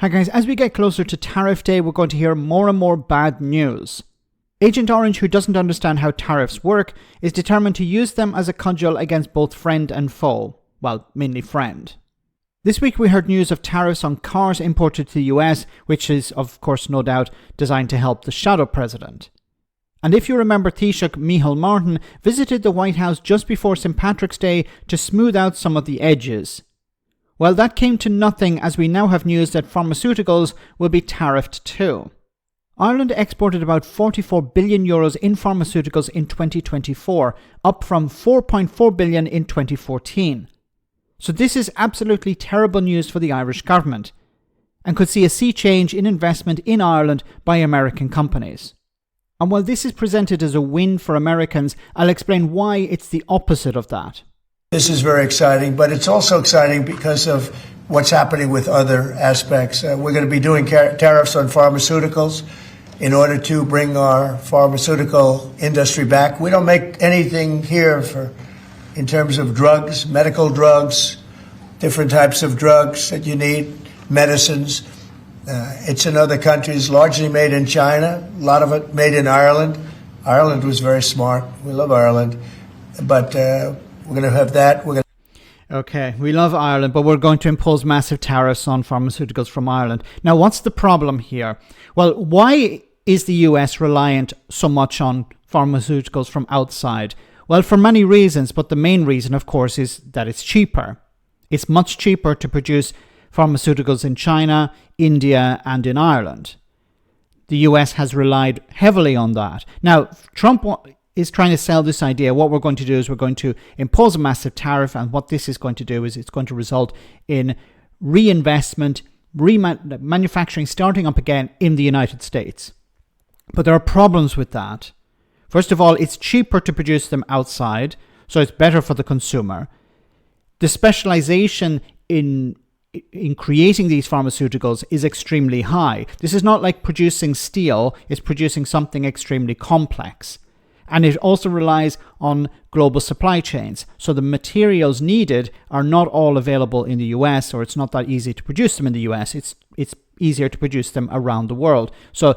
Hi guys, as we get closer to Tariff Day, we're going to hear more and more bad news. Agent Orange, who doesn't understand how tariffs work, is determined to use them as a cudgel against both friend and foe. Well, mainly friend. This week we heard news of tariffs on cars imported to the US, which is, of course, no doubt, designed to help the shadow president. And if you remember, Taoiseach Micheál visited the White House just before St. Patrick's Day to smooth out some of the edges. Well, that came to nothing, as we now have news that pharmaceuticals will be tariffed too. Ireland exported about €44 billion in pharmaceuticals in 2024, up from €4.4 billion in 2014. So this is absolutely terrible news for the Irish government, and could see a sea change in investment in Ireland by American companies. And while this is presented as a win for Americans, I'll explain why it's the opposite of that. This is very exciting, but it's also exciting because of what's happening with other aspects. We're going to be doing tariffs on pharmaceuticals in order to bring our pharmaceutical industry back. We don't make anything here in terms of drugs, medical drugs, different types of drugs that you need, medicines. It's in other countries, largely made in China, a lot of it made in Ireland. Ireland was very smart. We love Ireland, but we're going to have that. Okay, we love Ireland, but we're going to impose massive tariffs on pharmaceuticals from Ireland. Now, what's the problem here? Well, why is the US reliant so much on pharmaceuticals from outside? Well, for many reasons, but the main reason, of course, is that it's cheaper. It's much cheaper to produce pharmaceuticals in China, India, and in Ireland. The US has relied heavily on that. Now, Trump is trying to sell this idea. What we're going to do is we're going to impose a massive tariff, and what this is going to do is it's going to result in reinvestment, manufacturing starting up again in the United States. But there are problems with that. First of all, it's cheaper to produce them outside, so it's better for the consumer. The specialization in creating these pharmaceuticals is extremely high. This is not like producing steel, it's producing something extremely complex. And it also relies on global supply chains. So the materials needed are not all available in the US, or it's not that easy to produce them in the US. It's easier to produce them around the world. So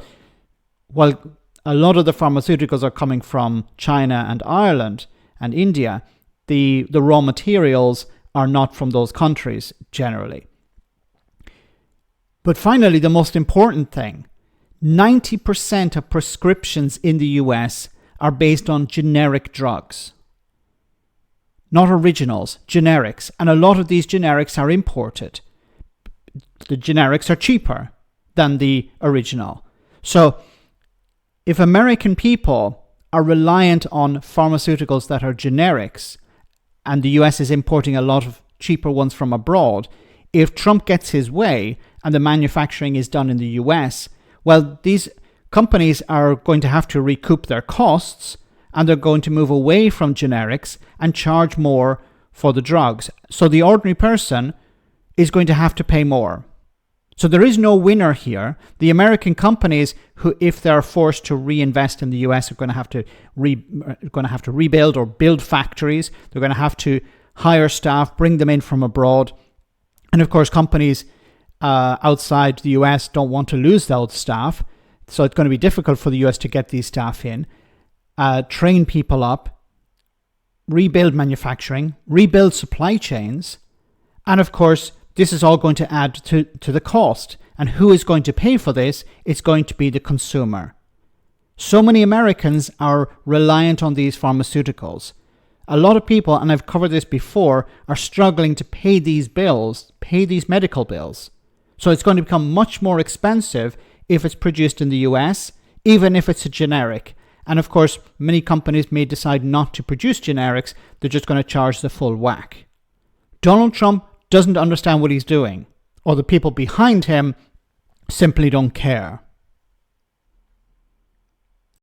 while a lot of the pharmaceuticals are coming from China and Ireland and India, the raw materials are not from those countries generally. But finally, the most important thing, 90% of prescriptions in the US are based on generic drugs. Not originals, generics. And a lot of these generics are imported. The generics are cheaper than the original. So if American people are reliant on pharmaceuticals that are generics, and the US is importing a lot of cheaper ones from abroad, if Trump gets his way and the manufacturing is done in the US, well, these companies are going to have to recoup their costs, and they're going to move away from generics and charge more for the drugs. So the ordinary person is going to have to pay more. So there is no winner here. The American companies, who, if they're forced to reinvest in the US, are going to have to rebuild or build factories. They're going to have to hire staff, bring them in from abroad. And of course, companies outside the US don't want to lose those staff. So it's going to be difficult for the US to get these staff in, train people up, rebuild manufacturing, rebuild supply chains. And of course, this is all going to add to the cost. And who is going to pay for this? It's going to be the consumer. So many Americans are reliant on these pharmaceuticals. A lot of people, and I've covered this before, are struggling to pay these bills, pay these medical bills. So it's going to become much more expensive if it's produced in the US, even if it's a generic. And of course, many companies may decide not to produce generics. They're just going to charge the full whack. Donald Trump doesn't understand what he's doing, or the people behind him simply don't care.